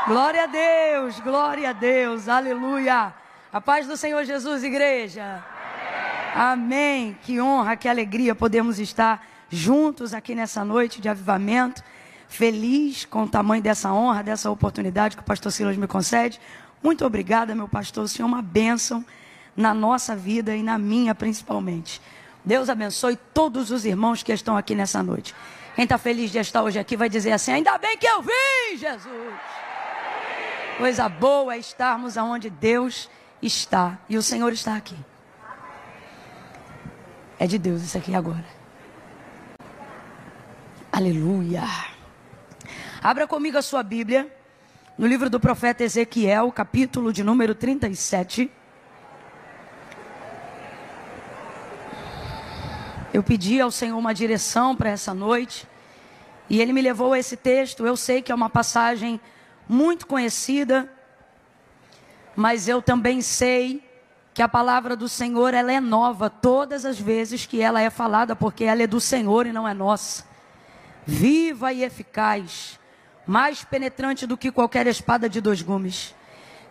glória a Deus, aleluia. A paz do Senhor Jesus, igreja. Amém. Que honra, que alegria podemos estar juntos aqui nessa noite de avivamento. Feliz com o tamanho dessa honra, dessa oportunidade que o pastor Silas me concede. Muito obrigada, meu pastor. O Senhor é uma bênção na nossa vida e na minha principalmente. Deus abençoe todos os irmãos que estão aqui nessa noite. Quem está feliz de estar hoje aqui vai dizer assim: ainda bem que eu vim, Jesus. Coisa boa é estarmos aonde Deus está. E o Senhor está aqui. É de Deus isso aqui agora. Aleluia. Abra comigo a sua Bíblia, no livro do profeta Ezequiel, capítulo de número 37. Eu pedi ao Senhor uma direção para essa noite, e Ele me levou a esse texto. Eu sei que é uma passagem muito conhecida, mas eu também sei que a palavra do Senhor, ela é nova todas as vezes que ela é falada, porque ela é do Senhor e não é nossa. Viva e eficaz, mais penetrante do que qualquer espada de dois gumes,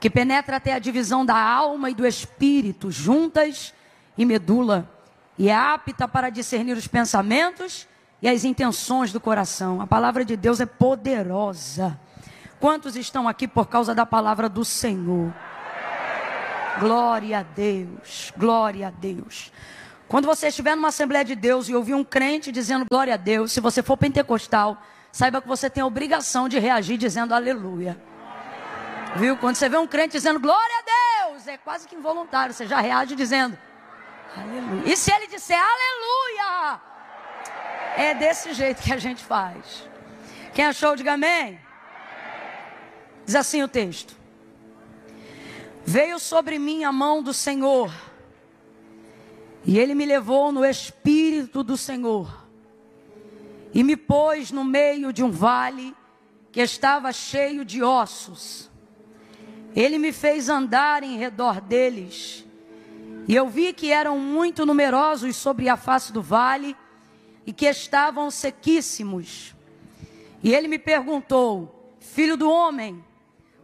que penetra até a divisão da alma e do espírito, juntas e medula, e é apta para discernir os pensamentos e as intenções do coração. A palavra de Deus é poderosa. Quantos estão aqui por causa da palavra do Senhor? Glória a Deus, glória a Deus. Quando você estiver numa Assembleia de Deus e ouvir um crente dizendo glória a Deus, se você for pentecostal, saiba que você tem a obrigação de reagir dizendo aleluia. Viu? Quando você vê um crente dizendo glória a Deus, é quase que involuntário, você já reage dizendo aleluia. E se ele disser aleluia, é desse jeito que a gente faz. Quem achou, diga amém. Diz assim o texto: veio sobre mim a mão do Senhor, e Ele me levou no Espírito do Senhor, e me pôs no meio de um vale que estava cheio de ossos. Ele me fez andar em redor deles, e eu vi que eram muito numerosos sobre a face do vale, e que estavam sequíssimos. E Ele me perguntou: filho do homem,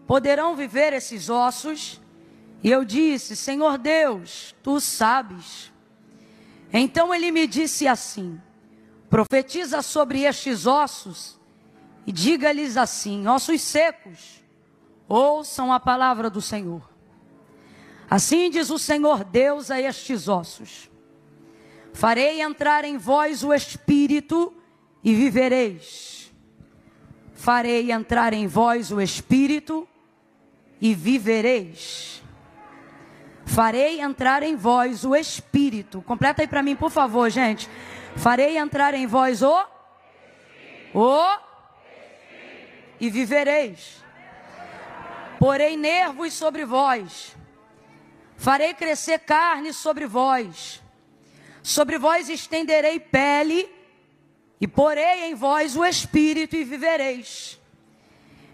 poderão viver esses ossos? E eu disse: Senhor Deus, Tu sabes. Então Ele me disse assim: profetiza sobre estes ossos e diga-lhes assim: ossos secos, ouçam a palavra do Senhor. Assim diz o Senhor Deus a estes ossos: farei entrar em vós o Espírito e vivereis. Farei entrar em vós o Espírito e vivereis. Farei entrar em vós o Espírito. Completa aí para mim, por favor, gente. Farei entrar em vós o e vivereis. Porei nervos sobre vós. Farei crescer carne sobre vós. Sobre vós estenderei pele e porei em vós o Espírito e vivereis.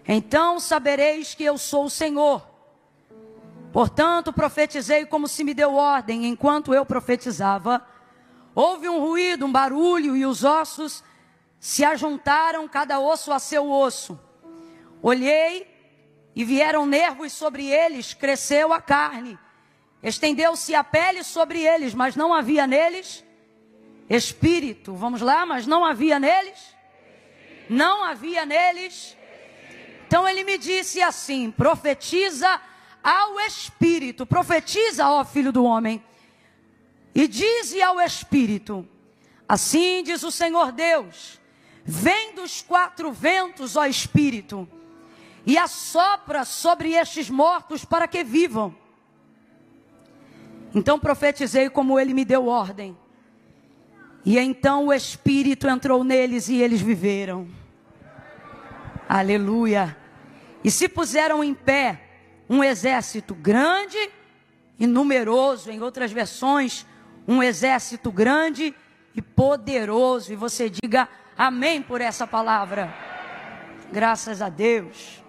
Então sabereis que eu sou o Senhor. Portanto, profetizei como se me deu ordem. Enquanto eu profetizava, houve um ruído, um barulho, e os ossos se ajuntaram, cada osso a seu osso. Olhei e vieram nervos sobre eles, cresceu a carne. Estendeu-se a pele sobre eles, mas não havia neles espírito. Vamos lá, mas não havia neles? Não havia neles. Então ele me disse assim: profetiza ao Espírito, profetiza, ó filho do homem, e dize ao Espírito: assim diz o Senhor Deus, vem dos quatro ventos, ó Espírito, e assopra sobre estes mortos para que vivam. Então profetizei como ele me deu ordem, e então o Espírito entrou neles e eles viveram. Aleluia. E se puseram em pé um exército grande e numeroso, em outras versões, um exército grande e poderoso. E você diga amém por essa palavra. Graças a Deus.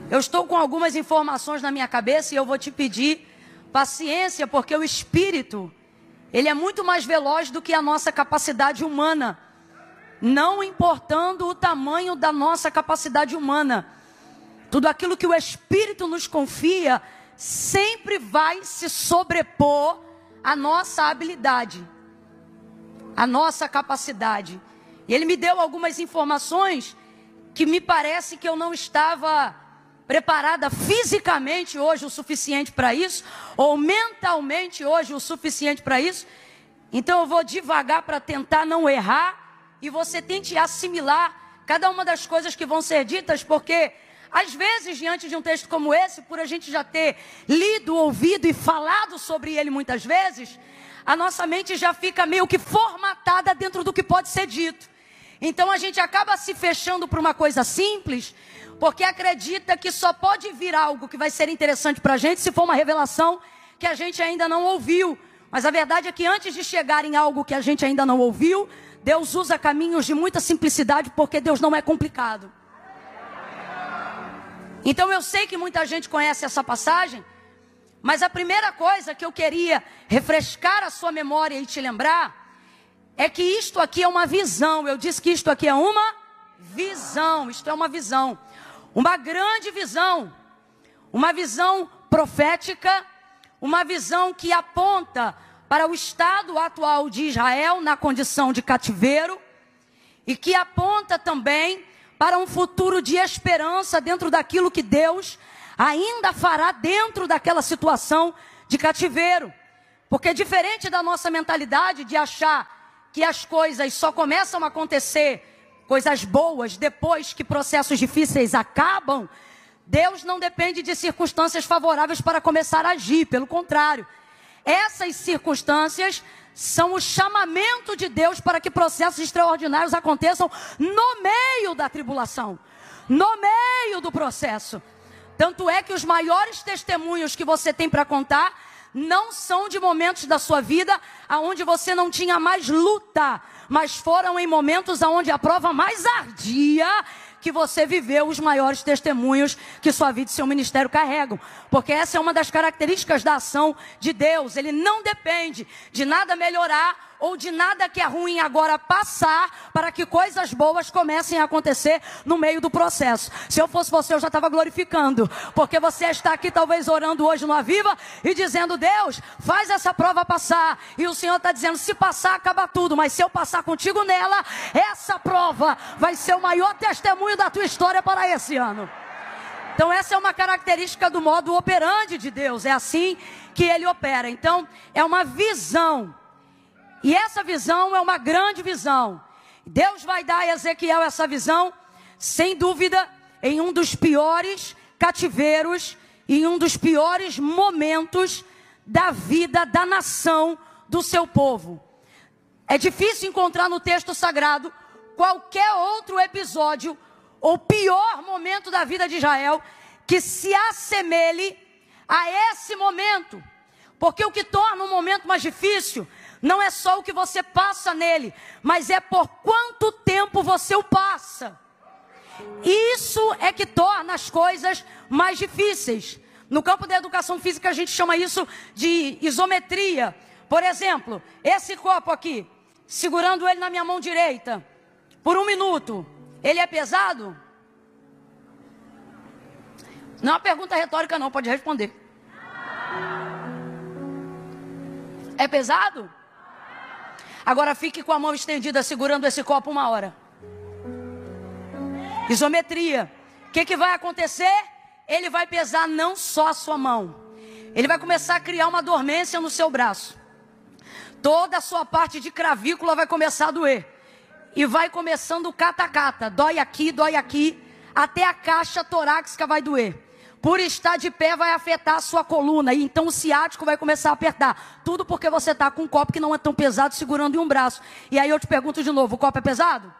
Eu estou com algumas informações na minha cabeça e eu vou te pedir paciência, porque o Espírito, ele é muito mais veloz do que a nossa capacidade humana. não importando o tamanho da nossa capacidade humana. Tudo aquilo que o Espírito nos confia sempre vai se sobrepor à nossa habilidade, à nossa capacidade. E ele me deu algumas informações que me parece que eu não estava preparada fisicamente hoje o suficiente para isso, ou mentalmente hoje o suficiente para isso. Então eu vou devagar para tentar não errar, e você tente assimilar cada uma das coisas que vão ser ditas, porque às vezes, diante de um texto como esse, por a gente já ter lido, ouvido e falado sobre ele muitas vezes, a nossa mente já fica meio que formatada dentro do que pode ser dito. Então a gente acaba se fechando para uma coisa simples, porque acredita que só pode vir algo que vai ser interessante para a gente se for uma revelação que a gente ainda não ouviu. Mas a verdade é que antes de chegar em algo que a gente ainda não ouviu, Deus usa caminhos de muita simplicidade, porque Deus não é complicado. Então eu sei que muita gente conhece essa passagem, mas a primeira coisa que eu queria refrescar a sua memória e te lembrar é que isto aqui é uma visão. Eu disse que isto aqui é uma visão. Isto é uma visão, uma grande visão, uma visão profética, uma visão que aponta para o estado atual de Israel na condição de cativeiro, e que aponta também para um futuro de esperança dentro daquilo que Deus ainda fará dentro daquela situação de cativeiro. Porque diferente da nossa mentalidade de achar que as coisas só começam a acontecer, coisas boas, depois que processos difíceis acabam, Deus não depende de circunstâncias favoráveis para começar a agir. Pelo contrário, essas circunstâncias são o chamamento de Deus para que processos extraordinários aconteçam no meio da tribulação, no meio do processo. Tanto é que os maiores testemunhos que você tem para contar não são de momentos da sua vida onde você não tinha mais luta, mas foram em momentos onde a prova mais ardia que você viveu os maiores testemunhos que sua vida e seu ministério carregam. Porque essa é uma das características da ação de Deus. Ele não depende de nada melhorar ou de nada que é ruim agora passar para que coisas boas comecem a acontecer no meio do processo. Se eu fosse você, eu já estava glorificando, porque você está aqui talvez orando hoje no Aviva e dizendo: Deus, faz essa prova passar. E o Senhor está dizendo: se passar, acaba tudo, mas se eu passar contigo nela, essa prova vai ser o maior testemunho da tua história para esse ano. Então essa é uma característica do modo operandi de Deus. É assim que Ele opera. Então é uma visão. E essa visão é uma grande visão. Deus vai dar a Ezequiel essa visão, sem dúvida, em um dos piores cativeiros, em um dos piores momentos da vida da nação, do seu povo. É difícil encontrar no texto sagrado qualquer outro episódio ou pior momento da vida de Israel que se assemelhe a esse momento. Porque o que torna um momento mais difícil não é só o que você passa nele, mas é por quanto tempo você o passa. Isso é que torna as coisas mais difíceis. No campo da educação física a gente chama isso de isometria. Por exemplo, esse copo aqui, segurando ele na minha mão direita, por 1 minuto, ele é pesado? Não é uma pergunta retórica não, pode responder. É pesado? Agora fique com a mão estendida segurando esse copo 1 hora. Isometria. O que vai acontecer? Ele vai pesar não só a sua mão. Ele vai começar a criar uma dormência no seu braço. Toda a sua parte de cravícula vai começar a doer. E vai começando o cata-cata. Dói aqui, até a caixa torácica vai doer. Por estar de pé vai afetar a sua coluna. E então o ciático vai começar a apertar. Tudo porque você está com um copo que não é tão pesado segurando em um braço. E aí eu te pergunto de novo, o copo é pesado?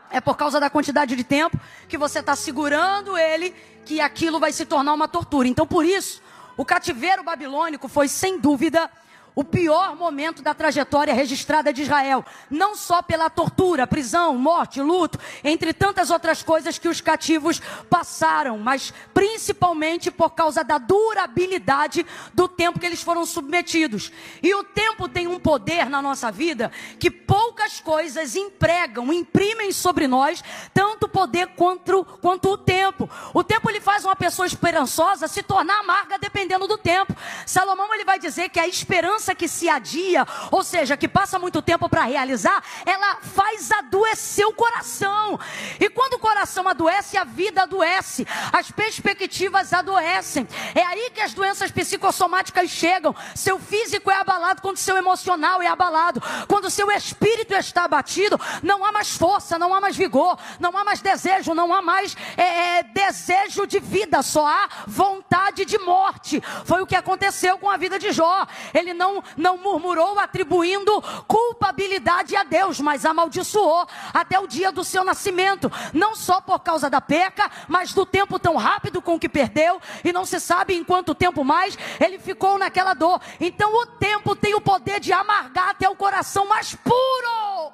É por causa da quantidade de tempo que você está segurando ele, que aquilo vai se tornar uma tortura. Então por isso, o cativeiro babilônico foi sem dúvida o pior momento da trajetória registrada de Israel, não só pela tortura, prisão, morte, luto, entre tantas outras coisas que os cativos passaram, mas principalmente por causa da durabilidade do tempo que eles foram submetidos. E o tempo tem um poder na nossa vida que poucas coisas imprimem sobre nós tanto poder quanto o tempo. O tempo ele faz uma pessoa esperançosa se tornar amarga dependendo do tempo. Salomão ele vai dizer que a esperança que se adia, ou seja, que passa muito tempo para realizar, ela faz adoecer o coração. E quando o coração adoece, a vida adoece, as perspectivas adoecem. É aí que as doenças psicossomáticas chegam. Seu físico é abalado quando seu emocional é abalado. Quando seu espírito está abatido, não há mais força, não há mais vigor, não há mais desejo, não há mais desejo de vida, só há vontade de morte. Foi o que aconteceu com a vida de Jó. Ele não murmurou atribuindo culpabilidade a Deus, mas amaldiçoou até o dia do seu nascimento, não só por causa da perca, mas do tempo tão rápido com que perdeu, e não se sabe em quanto tempo mais ele ficou naquela dor. Então o tempo tem o poder de amargar até o coração mais puro.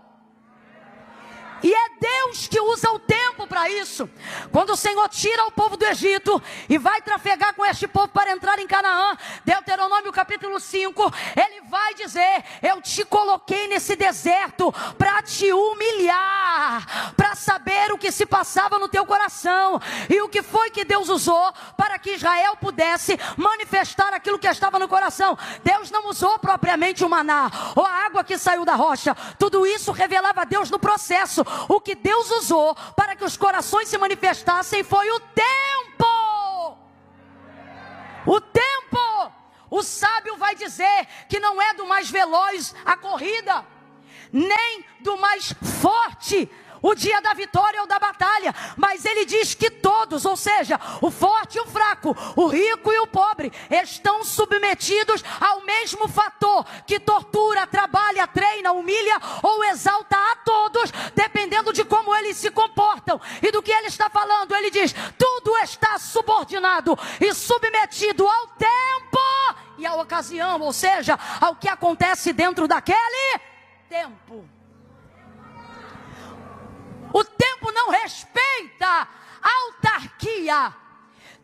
E é Deus que usa o tempo para isso. Quando o Senhor tira o povo do Egito e vai trafegar com este povo para entrar em Canaã, Deuteronômio capítulo 5, ele vai dizer: eu te coloquei nesse deserto para te humilhar, para saber o que se passava no teu coração. E o que foi que Deus usou para que Israel pudesse manifestar aquilo que estava no coração? Deus não usou propriamente o maná ou a água que saiu da rocha. Tudo isso revelava a Deus no processo. O que Deus usou para que os corações se manifestassem foi o tempo. O tempo. O sábio vai dizer que não é do mais veloz a corrida, nem do mais forte o dia da vitória ou da batalha, mas ele diz que todos, ou seja, o forte e o fraco, o rico e o pobre, estão submetidos ao mesmo fator que tortura, trabalha, treina, humilha ou exalta a todos, dependendo de como eles se comportam e do que ele está falando. Ele diz: tudo está subordinado e submetido ao tempo e à ocasião, ou seja, ao que acontece dentro daquele tempo. O tempo não respeita autarquia.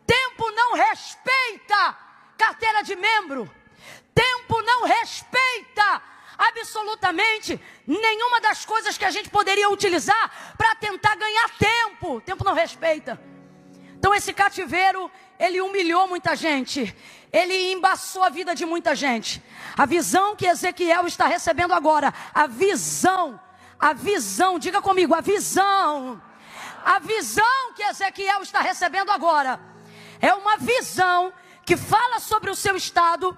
Tempo não respeita carteira de membro. Tempo não respeita absolutamente nenhuma das coisas que a gente poderia utilizar para tentar ganhar tempo. Tempo não respeita. Então esse cativeiro, ele humilhou muita gente. Ele embaçou a vida de muita gente. A visão que Ezequiel está recebendo agora, a visão, diga comigo, a visão que Ezequiel está recebendo agora, é uma visão que fala sobre o seu estado,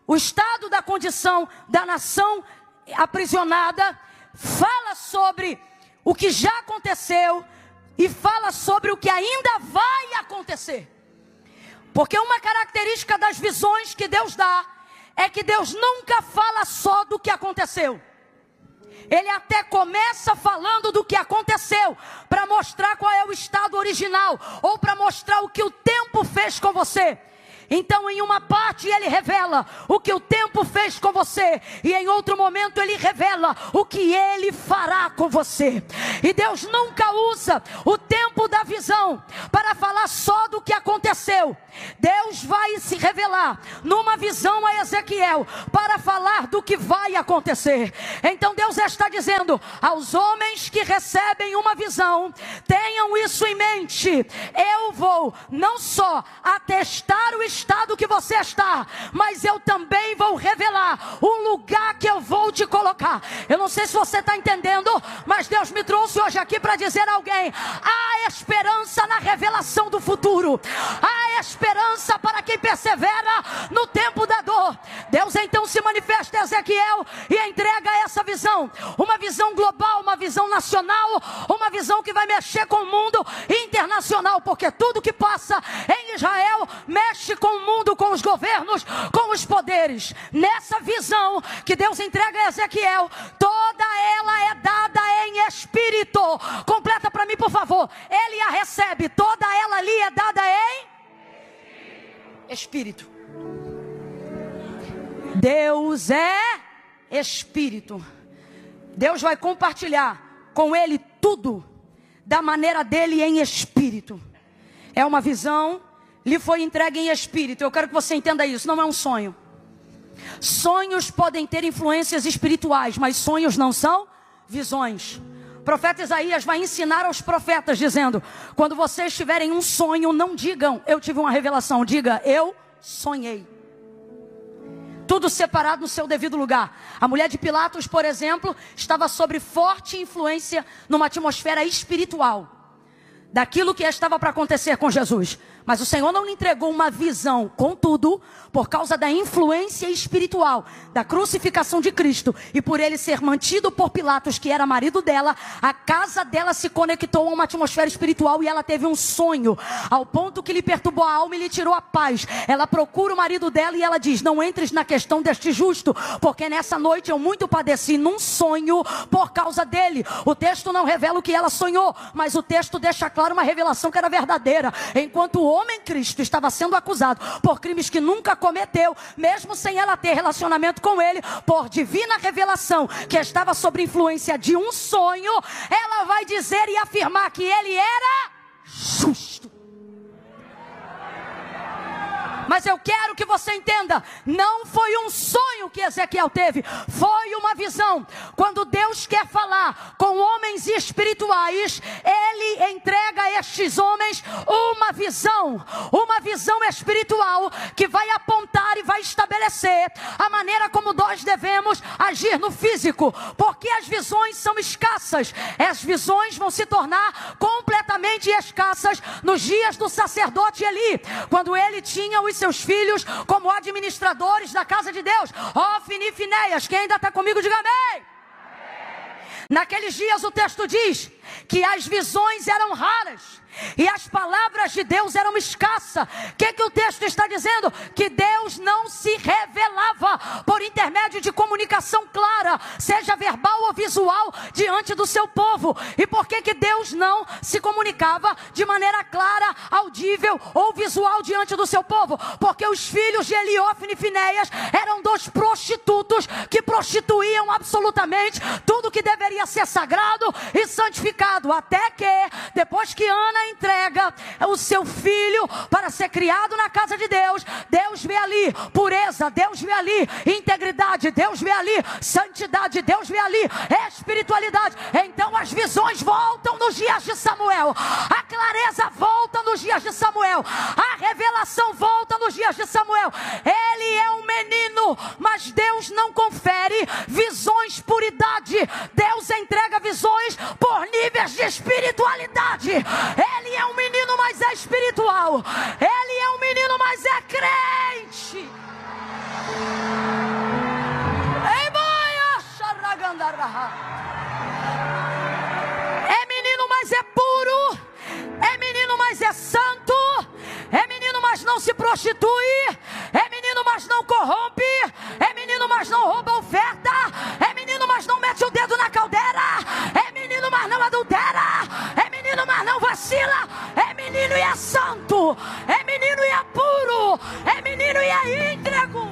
o estado da condição da nação aprisionada, fala sobre o que já aconteceu e fala sobre o que ainda vai acontecer. Porque uma característica das visões que Deus dá, é que Deus nunca fala só do que aconteceu. Ele até começa falando do que aconteceu, para mostrar qual é o estado original, ou para mostrar o que o tempo fez com você. Então em uma parte ele revela o que o tempo fez com você, e em outro momento ele revela o que ele fará com você. E Deus nunca usa o tempo da visão para falar só do que aconteceu. Deus vai se revelar numa visão a Ezequiel para falar do que vai acontecer. Então Deus está dizendo aos homens que recebem uma visão: tenham isso em mente. Eu vou não só atestar o estado que você está, mas eu também vou revelar o lugar que eu vou te colocar. Eu não sei se você está entendendo, mas Deus me trouxe hoje aqui para dizer a alguém: há esperança na revelação do futuro. Há esperança para quem persevera no tempo da dor. Deus então se manifesta a Ezequiel e entrega essa visão, uma visão global, uma visão nacional, uma visão que vai mexer com o mundo internacional, porque tudo que passa em Israel mexe com o mundo, com os governos, com os poderes. Nessa visão que Deus entrega a Ezequiel, toda ela é dada em espírito. Completa para mim, por favor. Ele a recebe, toda ela ali é dada em espírito. Deus é Espírito. Deus vai compartilhar com ele tudo da maneira dele em Espírito. É uma visão, lhe foi entregue em Espírito. Eu quero que você entenda isso, não é um sonho. Sonhos podem ter influências espirituais, mas sonhos não são visões. O profeta Isaías vai ensinar aos profetas dizendo: quando vocês tiverem um sonho, não digam eu tive uma revelação, diga eu sonhei. Tudo separado no seu devido lugar. A mulher de Pilatos, por exemplo, estava sob forte influência numa atmosfera espiritual daquilo que estava para acontecer com Jesus. Mas o Senhor não lhe entregou uma visão. Contudo, por causa da influência espiritual da crucificação de Cristo e por ele ser mantido por Pilatos, que era marido dela, a casa dela se conectou a uma atmosfera espiritual e ela teve um sonho, ao ponto que lhe perturbou a alma e lhe tirou a paz. Ela procura o marido dela e ela diz: não entres na questão deste justo, porque nessa noite eu muito padeci num sonho por causa dele. O texto não revela o que ela sonhou, mas o texto deixa claro uma revelação que era verdadeira. Enquanto o homem Cristo estava sendo acusado por crimes que nunca cometeu, mesmo sem ela ter relacionamento com ele, por divina revelação que estava sob influência de um sonho, ela vai dizer e afirmar que ele era justo. Mas eu quero que você entenda, não foi um sonho que Ezequiel teve, foi uma visão. Quando Deus quer falar com homens espirituais, Ele entrega a estes homens uma visão espiritual que vai apontar e vai estabelecer a maneira como nós devemos agir no físico, porque as visões são escassas. As visões vão se tornar completamente escassas nos dias do sacerdote Eli, quando ele tinha os seus filhos como administradores da casa de Deus, Ofni e Finéias. Quem ainda está comigo, diga amém. Naqueles dias o texto diz que as visões eram raras e as palavras de Deus eram escassas. O que o texto está dizendo? Que Deus não se revelava por intermédio de comunicação clara, seja verbal ou visual, diante do seu povo. E por que Deus não se comunicava de maneira clara, audível ou visual diante do seu povo? Porque os filhos de Eli, Ofni e Finéias eram dois prostitutos que prostituíam absolutamente tudo que deveria ser sagrado e santificado, até que depois que Ana entrega o seu filho para ser criado na casa de Deus, Deus vê ali pureza, Deus vê ali integridade, Deus vê ali santidade, Deus vê ali espiritualidade. Então as visões voltam nos dias de Samuel, a clareza volta nos dias de Samuel, a revelação volta nos dias de Samuel. Ele é um menino, mas Deus não confere visões por idade. Deus entrega visões por níveis de espiritualidade. Ele é um menino, mas é espiritual. Ele é um menino, mas é crente. É menino, mas é puro. É menino, mas é santo. É menino, mas não se prostitui. É menino, mas não corrompe. É menino, mas não rouba oferta. É menino, mas não mete o dedo na caldeira. É menino, mas não adultera. É menino, mas não vacila. É menino e é santo. É menino e é puro. É menino e é íntegro.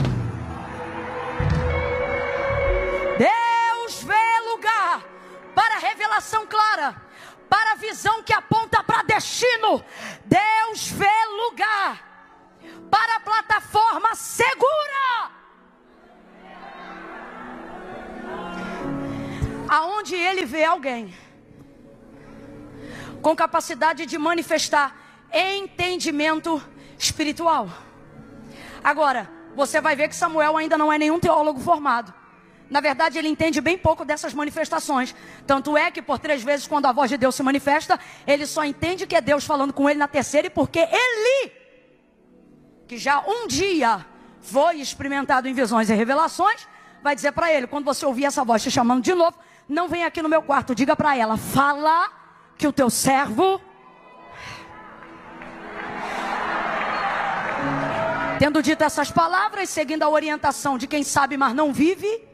Deus vê lugar para revelação clara, para a visão que aponta para destino. Deus vê lugar para a plataforma segura, aonde Ele vê alguém com capacidade de manifestar entendimento espiritual. Agora, você vai ver que Samuel ainda não é nenhum teólogo formado. Na verdade, ele entende bem pouco dessas manifestações. Tanto é que por 3 vezes, quando a voz de Deus se manifesta, ele só entende que é Deus falando com ele na terceira. E porque Eli, que já um dia foi experimentado em visões e revelações, vai dizer para ele: quando você ouvir essa voz te chamando de novo, não vem aqui no meu quarto, diga para ela: fala que o teu servo... Tendo dito essas palavras, seguindo a orientação de quem sabe, mas não vive...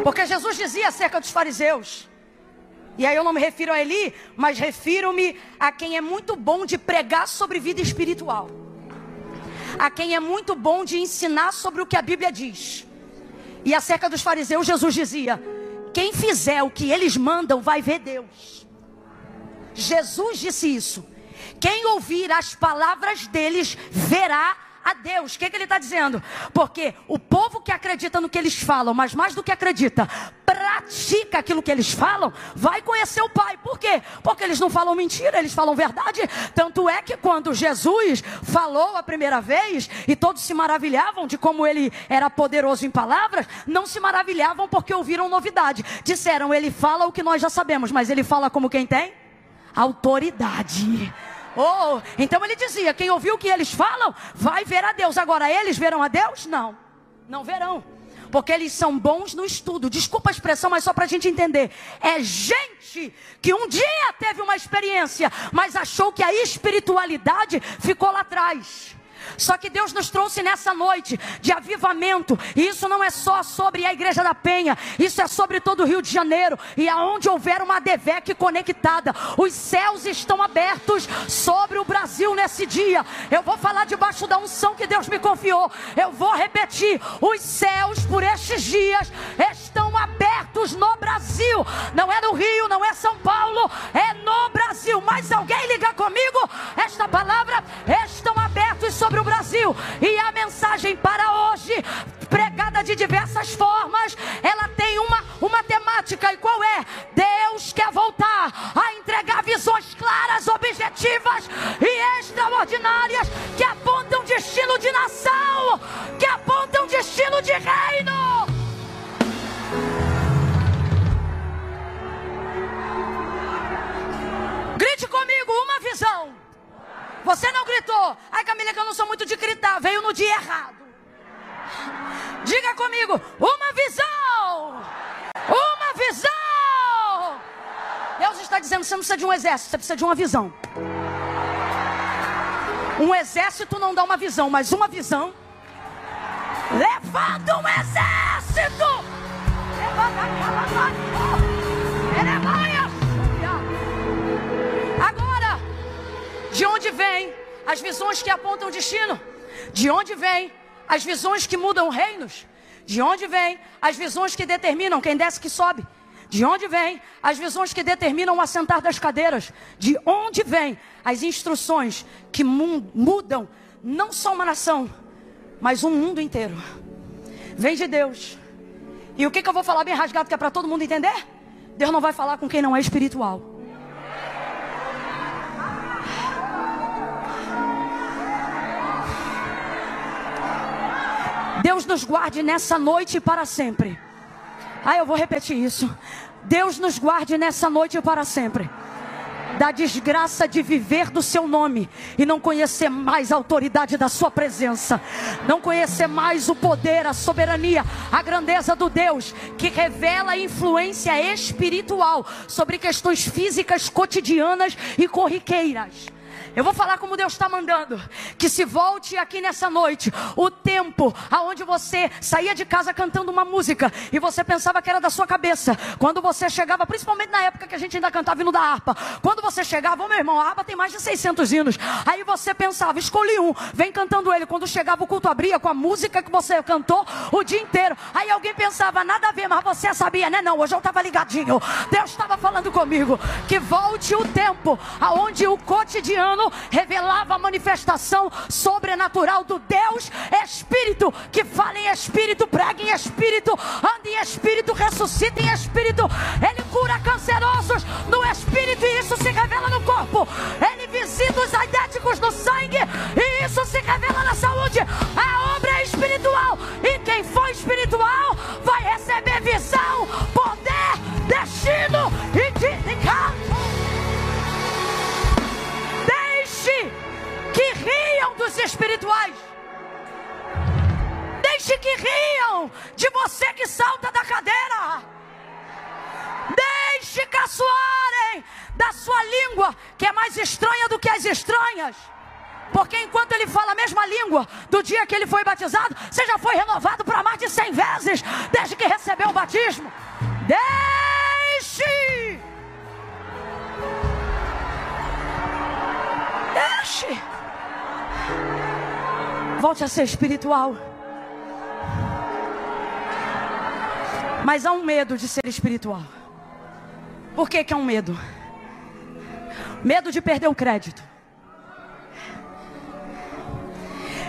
Porque Jesus dizia acerca dos fariseus, e aí eu não me refiro a Eli, mas refiro-me a quem é muito bom de pregar sobre vida espiritual. a quem é muito bom de ensinar sobre o que a Bíblia diz. E acerca dos fariseus, Jesus dizia: quem fizer o que eles mandam vai ver Deus. Jesus disse isso. Quem ouvir as palavras deles verá a Deus. O que ele está dizendo? Porque o povo que acredita no que eles falam, mas mais do que acredita, pratica aquilo que eles falam, vai conhecer o Pai. Por quê? Porque eles não falam mentira, eles falam verdade. Tanto é que quando Jesus falou a primeira vez, e todos se maravilhavam de como ele era poderoso em palavras, não se maravilhavam porque ouviram novidade. Disseram: ele fala o que nós já sabemos, mas ele fala como quem tem autoridade. Oh, então ele dizia: quem ouviu o que eles falam vai ver a Deus. Agora, eles verão a Deus? Não, não verão, porque eles são bons no estudo. Desculpa a expressão, mas só para a gente entender. É gente que um dia teve uma experiência, mas achou que a espiritualidade ficou lá atrás. Só que Deus nos trouxe nessa noite de avivamento. E isso não é só sobre a Igreja da Penha. Isso é sobre todo o Rio de Janeiro. E aonde houver uma ADVEC conectada, os céus estão abertos sobre o Brasil nesse dia. Eu vou falar debaixo da unção que Deus me confiou. Eu vou repetir: os céus por estes dias estão abertos no Brasil. Não é no Rio, não é São Paulo, é no Brasil. Mas alguém liga comigo? Esta palavra: estão abertos sobre o Brasil. E a mensagem para hoje, pregada de diversas formas, ela tem uma temática. E qual é? Deus quer voltar a entregar visões claras, objetivas e extraordinárias, que apontam destino de nação, que apontam destino de reino. Grite comigo: uma visão. Você não gritou. Ai, Camila, que eu não sou muito de gritar. Veio no dia errado. Diga comigo: uma visão. Uma visão. Deus está dizendo: você não precisa de um exército, você precisa de uma visão. Um exército não dá uma visão, mas uma visão levanta um exército. Agora, de onde vêm as visões que apontam destino? De onde vêm as visões que mudam reinos? De onde vêm as visões que determinam quem desce que sobe? De onde vêm as visões que determinam o assentar das cadeiras? De onde vêm as instruções que mudam não só uma nação, mas um mundo inteiro? Vem de Deus. E o que eu vou falar bem rasgado, que é para todo mundo entender? Deus não vai falar com quem não é espiritual. Deus nos guarde nessa noite e para sempre. Eu vou repetir isso. Deus nos guarde nessa noite e para sempre da desgraça de viver do seu nome e não conhecer mais a autoridade da sua presença, não conhecer mais o poder, a soberania, a grandeza do Deus que revela a influência espiritual sobre questões físicas, cotidianas e corriqueiras. Eu vou falar como Deus está mandando. Que se volte aqui nessa noite o tempo aonde você saía de casa cantando uma música e você pensava que era da sua cabeça. Quando você chegava, principalmente na época que a gente ainda cantava hino da harpa, quando você chegava: meu irmão, a harpa tem mais de 600 hinos. Aí você pensava: escolhi um, vem cantando ele. Quando chegava o culto, abria com a música que você cantou o dia inteiro. Aí alguém pensava: nada a ver, mas você sabia, né? Não, hoje eu estava ligadinho, Deus estava falando comigo. Que volte o tempo aonde o cotidiano revelava a manifestação sobrenatural do Deus Espírito, que fala em Espírito, prega em Espírito, anda em Espírito, ressuscita em Espírito. Ele cura cancerosos no Espírito e isso se revela no corpo. Ele visita os aidéticos no sangue e isso se revela na saúde. A obra é espiritual e quem for espiritual vai receber visão, poder, destino e dignificado. Que riam dos espirituais. Deixe que riam de você que salta da cadeira. Deixe caçoarem da sua língua, que é mais estranha do que as estranhas. Porque enquanto ele fala a mesma língua do dia que ele foi batizado, você já foi renovado para mais de 100 vezes desde que recebeu o batismo. Deixe. Volte a ser espiritual. Mas há um medo de ser espiritual. Por que que é um medo? Medo de perder o crédito.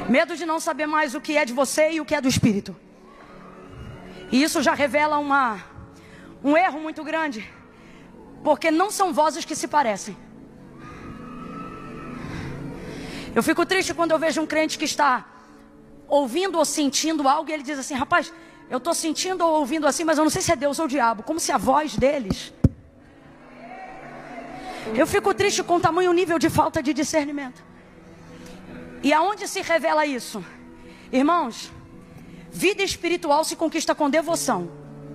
Medo de não saber mais o que é de você e o que é do Espírito. E isso já revela um erro muito grande. Porque não são vozes que se parecem. Eu fico triste quando eu vejo um crente que está ouvindo ou sentindo algo e ele diz assim: rapaz, eu estou sentindo ou ouvindo assim, mas eu não sei se é Deus ou o diabo. Como se a voz deles... Eu fico triste com o tamanho nível de falta de discernimento. E aonde se revela isso? Irmãos, vida espiritual se conquista com devoção,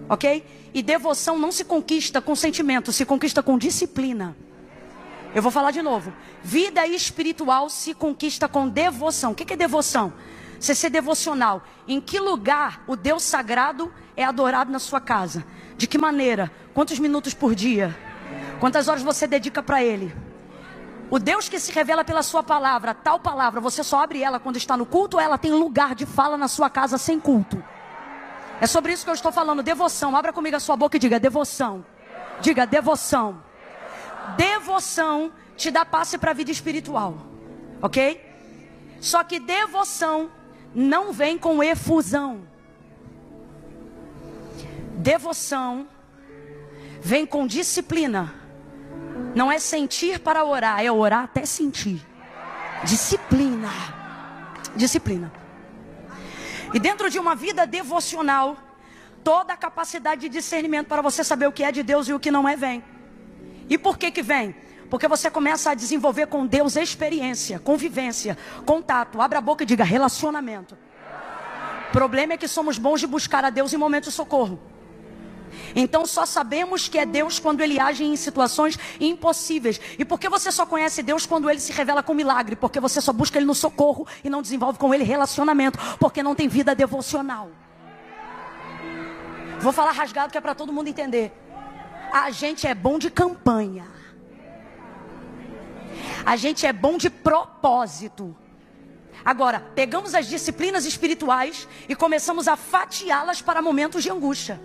ok? E devoção não se conquista com sentimento, se conquista com disciplina. Eu vou falar de novo. Vida espiritual se conquista com devoção. O que é devoção? Você ser devocional. Em que lugar o Deus sagrado é adorado na sua casa? De que maneira? Quantos minutos por dia? Quantas horas você dedica para Ele? O Deus que se revela pela sua palavra, tal palavra, você só abre ela quando está no culto ou ela tem lugar de fala na sua casa sem culto? É sobre isso que eu estou falando, devoção. Abra comigo a sua boca e diga devoção. Diga devoção. Devoção te dá passe para a vida espiritual, ok? Só que devoção não vem com efusão. Devoção vem com disciplina. Não é sentir para orar, é orar até sentir. Disciplina. Disciplina. E dentro de uma vida devocional, toda a capacidade de discernimento para você saber o que é de Deus e o que não é vem. E por que que vem? Porque você começa a desenvolver com Deus experiência, convivência, contato. Abra a boca e diga relacionamento. O problema é que somos bons de buscar a Deus em momentos de socorro. Então só sabemos que é Deus quando Ele age em situações impossíveis. E por que você só conhece Deus quando Ele se revela com milagre? Porque você só busca Ele no socorro e não desenvolve com Ele relacionamento. Porque não tem vida devocional. Vou falar rasgado que é para todo mundo entender. A gente é bom de campanha. A gente é bom de propósito. Agora, pegamos as disciplinas espirituais e começamos a fatiá-las para momentos de angústia.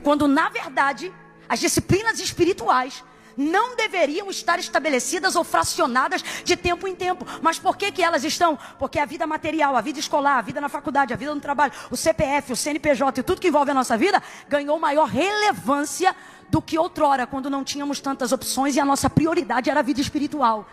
Quando, na verdade, as disciplinas espirituais não deveriam estar estabelecidas ou fracionadas de tempo em tempo. Mas por que que elas estão? Porque a vida material, a vida escolar, a vida na faculdade, a vida no trabalho, o CPF, o CNPJ e tudo que envolve a nossa vida ganhou maior relevância do que outrora, quando não tínhamos tantas opções e a nossa prioridade era a vida espiritual.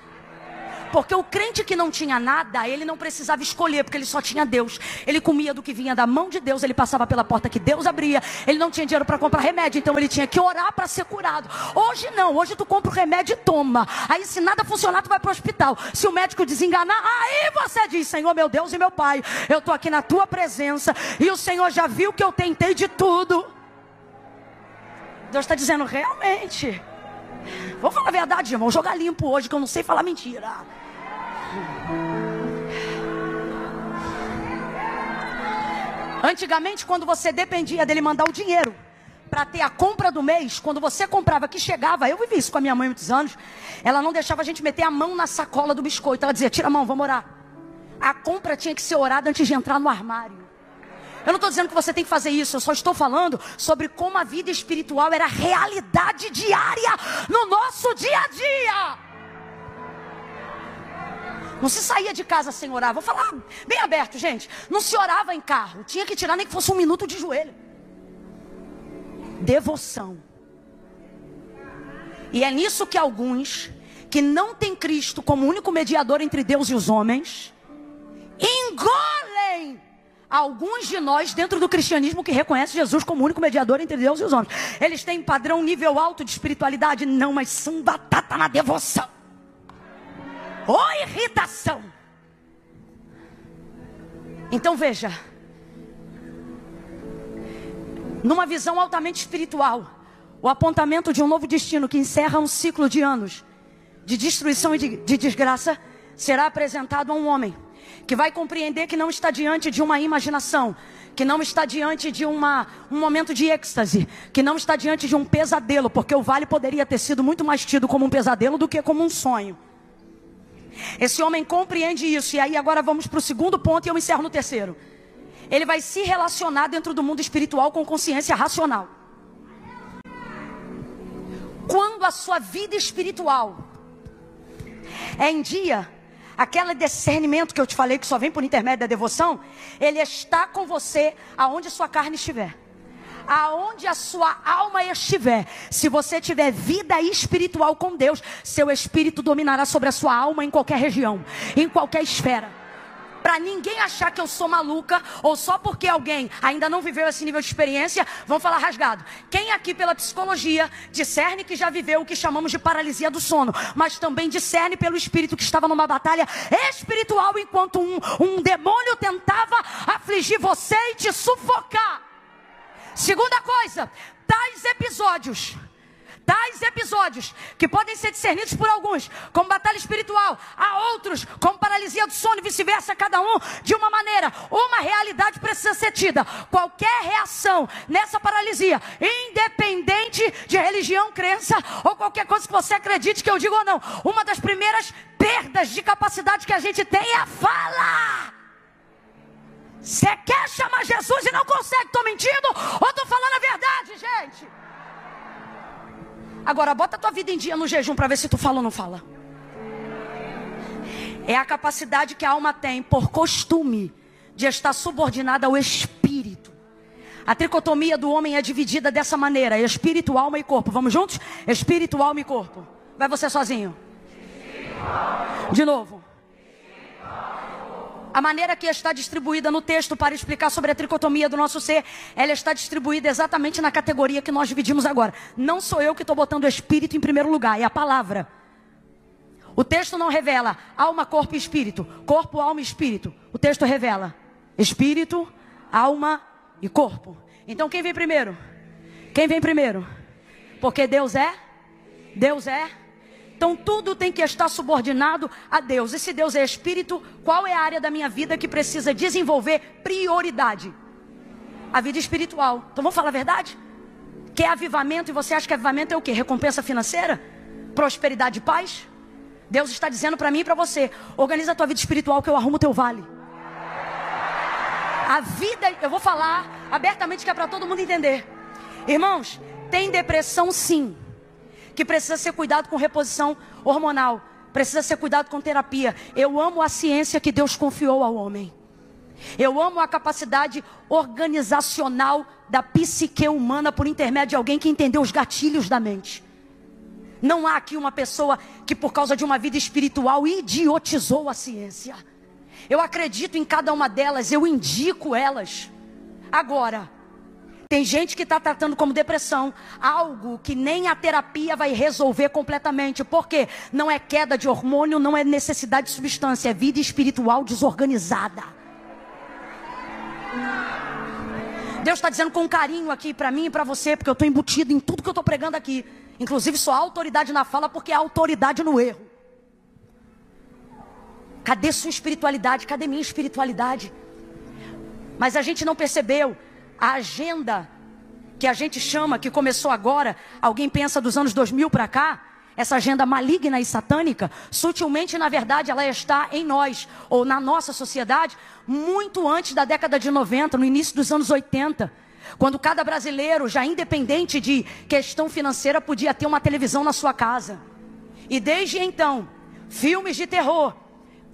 Porque o crente que não tinha nada, ele não precisava escolher, porque ele só tinha Deus. Ele comia do que vinha da mão de Deus, ele passava pela porta que Deus abria. Ele não tinha dinheiro para comprar remédio, então ele tinha que orar para ser curado. Hoje não, hoje tu compra o remédio e toma. Aí se nada funcionar, tu vai para o hospital. Se o médico desenganar, aí você diz: Senhor, meu Deus e meu Pai, eu estou aqui na tua presença e o Senhor já viu que eu tentei de tudo. Deus está dizendo, realmente. Vou falar a verdade, irmão, jogar limpo hoje, que eu não sei falar mentira. Antigamente, quando você dependia dele mandar o dinheiro para ter a compra do mês, quando você comprava que chegava, eu vivi isso com a minha mãe há muitos anos, ela não deixava a gente meter a mão na sacola do biscoito. Ela dizia: tira a mão, vamos orar. A compra tinha que ser orada antes de entrar no armário. Eu não estou dizendo que você tem que fazer isso, eu só estou falando sobre como a vida espiritual era realidade diária no nosso dia a dia. Não se saía de casa sem orar. Vou falar bem aberto, gente. Não se orava em carro. Tinha que tirar nem que fosse 1 minuto de joelho. Devoção. E é nisso que alguns que não têm Cristo como único mediador entre Deus e os homens engolem alguns de nós dentro do cristianismo que reconhece Jesus como único mediador entre Deus e os homens. Eles têm padrão nível alto de espiritualidade? Não, mas são batata na devoção. Ou irritação. Então veja, numa visão altamente espiritual, o apontamento de um novo destino que encerra um ciclo de anos de destruição e de desgraça será apresentado a um homem que vai compreender que não está diante de uma imaginação, que não está diante de um momento de êxtase, que não está diante de um pesadelo, porque o vale poderia ter sido muito mais tido como um pesadelo do que como um sonho. Esse homem compreende isso. E aí agora vamos para o segundo ponto e eu encerro no terceiro. Ele vai se relacionar dentro do mundo espiritual com consciência racional. Quando a sua vida espiritual é em dia, aquele discernimento que eu te falei que só vem por intermédio da devoção, ele está com você aonde sua carne estiver. Aonde a sua alma estiver, se você tiver vida espiritual com Deus, seu espírito dominará sobre a sua alma em qualquer região, em qualquer esfera. Para ninguém achar que eu sou maluca, ou só porque alguém ainda não viveu esse nível de experiência, vão falar rasgado. Quem aqui pela psicologia discerne que já viveu o que chamamos de paralisia do sono, mas também discerne pelo espírito que estava numa batalha espiritual, enquanto um demônio tentava afligir você e te sufocar. Segunda coisa, tais episódios que podem ser discernidos por alguns como batalha espiritual, há outros como paralisia do sono e vice-versa, cada um de uma maneira. Uma realidade precisa ser tida. Qualquer reação nessa paralisia, independente de religião, crença ou qualquer coisa que você acredite que eu digo ou não, uma das primeiras perdas de capacidade que a gente tem é a fala. Você quer chamar Jesus e não consegue? Estou mentindo ou estou falando a verdade, gente? Agora, bota a tua vida em dia no jejum para ver se tu fala ou não fala. É a capacidade que a alma tem por costume de estar subordinada ao espírito. A tricotomia do homem é dividida dessa maneira: espírito, alma e corpo. Vamos juntos? Espírito, alma e corpo. Vai você sozinho. De novo. A maneira que está distribuída no texto para explicar sobre a tricotomia do nosso ser, ela está distribuída exatamente na categoria que nós dividimos agora. Não sou eu que estou botando o espírito em primeiro lugar, é a palavra. O texto não revela alma, corpo e espírito. Corpo, alma e espírito. O texto revela espírito, alma e corpo. Então quem vem primeiro? Quem vem primeiro? Porque Deus é. Então tudo tem que estar subordinado a Deus. E se Deus é espírito, qual é a área da minha vida que precisa desenvolver prioridade? A vida espiritual. Então vamos falar a verdade? Quer avivamento e você acha que avivamento é o quê? Recompensa financeira? Prosperidade e paz? Deus está dizendo para mim e para você: organiza a tua vida espiritual que eu arrumo o teu vale. A vida, eu vou falar abertamente que é para todo mundo entender. Irmãos, tem depressão sim, que precisa ser cuidado com reposição hormonal, precisa ser cuidado com terapia. Eu amo a ciência que Deus confiou ao homem. Eu amo a capacidade organizacional da psique humana por intermédio de alguém que entendeu os gatilhos da mente. Não há aqui uma pessoa que por causa de uma vida espiritual idiotizou a ciência. Eu acredito em cada uma delas, eu indico elas. Agora, tem gente que está tratando como depressão algo que nem a terapia vai resolver completamente. Por quê? Não é queda de hormônio, não é necessidade de substância, é vida espiritual desorganizada. Deus está dizendo com carinho aqui para mim e para você, porque eu estou embutido em tudo que eu estou pregando aqui. Inclusive só há autoridade na fala porque há autoridade no erro. Cadê sua espiritualidade? Cadê minha espiritualidade? Mas a gente não percebeu. A agenda que a gente chama, que começou agora, alguém pensa dos anos 2000 para cá, essa agenda maligna e satânica, sutilmente, na verdade, ela está em nós, ou na nossa sociedade, muito antes da década de 90, no início dos anos 80, quando cada brasileiro, já independente de questão financeira, podia ter uma televisão na sua casa. E desde então, filmes de terror,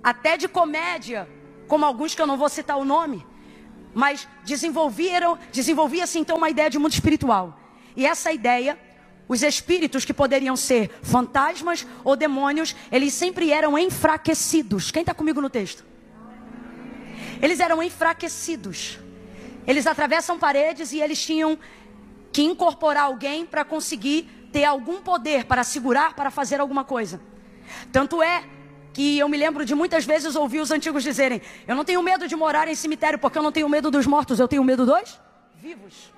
até de comédia, como alguns que eu não vou citar o nome, mas desenvolvia-se então uma ideia de mundo espiritual. E essa ideia, os espíritos que poderiam ser fantasmas ou demônios, eles sempre eram enfraquecidos. Quem está comigo no texto? Eles eram enfraquecidos. Eles atravessam paredes e eles tinham que incorporar alguém para conseguir ter algum poder, para segurar, para fazer alguma coisa. Tanto é que eu me lembro de muitas vezes ouvir os antigos dizerem: eu não tenho medo de morar em cemitério porque eu não tenho medo dos mortos, eu tenho medo dos vivos.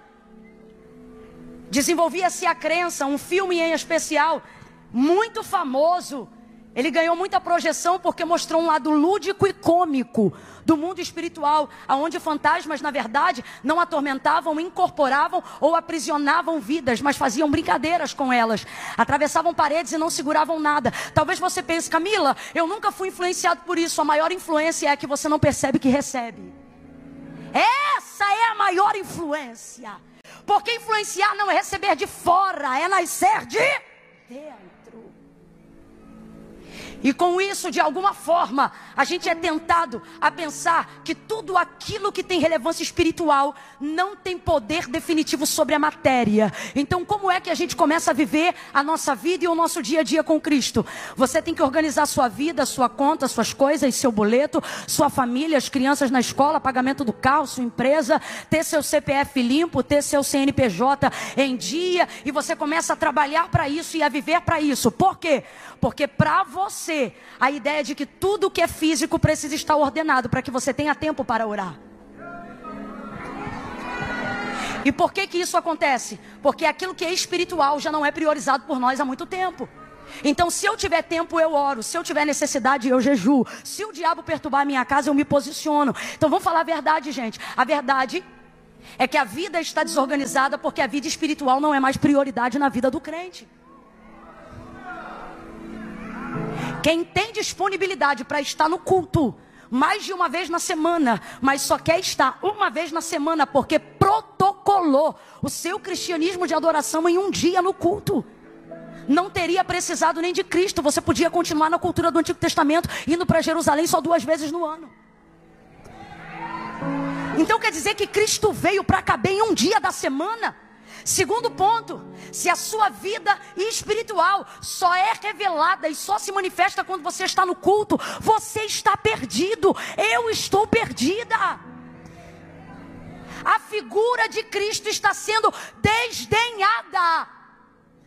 Desenvolvia-se a crença, um filme em especial, muito famoso, Ele ganhou muita projeção porque mostrou um lado lúdico e cômico do mundo espiritual, onde fantasmas, na verdade, não atormentavam, incorporavam ou aprisionavam vidas, mas faziam brincadeiras com elas. Atravessavam paredes e não seguravam nada. Talvez você pense, Camila, eu nunca fui influenciado por isso. A maior influência é a que você não percebe que recebe. Essa é a maior influência. Porque influenciar não é receber de fora, é nascer de dentro. E com isso, de alguma forma, a gente é tentado a pensar que tudo aquilo que tem relevância espiritual não tem poder definitivo sobre a matéria. Então, como é que a gente começa a viver a nossa vida e o nosso dia a dia com Cristo? Você tem que organizar a sua vida, a sua conta, suas coisas, seu boleto, sua família, as crianças na escola, pagamento do carro, sua empresa, ter seu CPF limpo, ter seu CNPJ em dia, e você começa a trabalhar para isso e a viver para isso. Por quê? Porque para você, a ideia de que tudo que é físico precisa estar ordenado para que você tenha tempo para orar. E por que que isso acontece? Porque aquilo que é espiritual já não é priorizado por nós há muito tempo. Então, se eu tiver tempo, eu oro. Se eu tiver necessidade, eu jejuo. Se o diabo perturbar a minha casa, eu me posiciono. Então, vamos falar a verdade, gente. A verdade é que a vida está desorganizada porque a vida espiritual não é mais prioridade na vida do crente. Quem tem disponibilidade para estar no culto mais de uma vez na semana, mas só quer estar uma vez na semana porque protocolou o seu cristianismo de adoração em um dia no culto, não teria precisado nem de Cristo. Você podia continuar na cultura do Antigo Testamento, indo para Jerusalém só 2 vezes no ano. Então quer dizer que Cristo veio para caber em um dia da semana? Segundo ponto, se a sua vida espiritual só é revelada e só se manifesta quando você está no culto, você está perdido. Eu estou perdida. A figura de Cristo está sendo desdenhada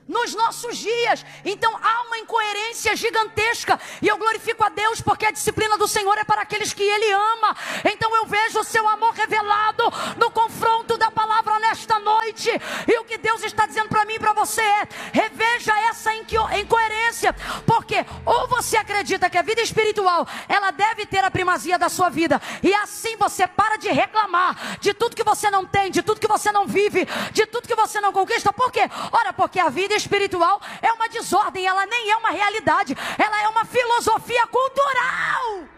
nos nossos dias. Então há uma incoerência gigantesca. E eu glorifico a Deus porque a disciplina do Senhor é para aqueles que Ele ama. Então eu vejo o seu amor revelado no confronto da palavra nesta noite. E o que Deus está dizendo para mim e para você é: reveja essa incoerência. Porque ou você acredita que a vida espiritual ela deve ter a primazia da sua vida, e assim você para de reclamar de tudo que você não tem, de tudo que você não vive, de tudo que você não conquista. Por quê? Ora, porque a vida espiritual é uma desordem, ela nem é uma realidade, ela é uma filosofia cultural.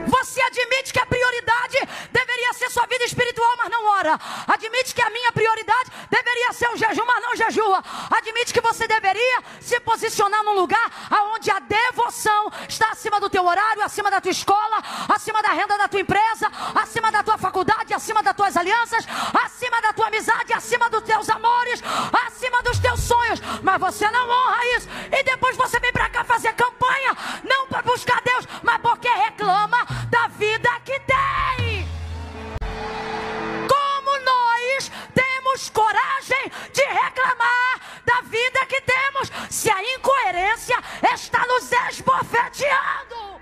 Você admite que a prioridade deveria ser sua vida espiritual, mas não ora. Admite que a minha prioridade deveria ser o jejum, mas não jejua. Admite que você deveria se posicionar num lugar onde a devoção está acima do teu horário, acima da tua escola, acima da renda da tua empresa, acima da tua faculdade, acima das tuas alianças, acima da tua amizade, acima dos teus amores, acima dos teus sonhos. Mas você não honra isso. E depois você vem para cá fazer campanha, não para buscar Deus, mas porque reclama da vida que tem. Como nós temos coragem de reclamar da vida que temos, se a incoerência está nos esbofeteando?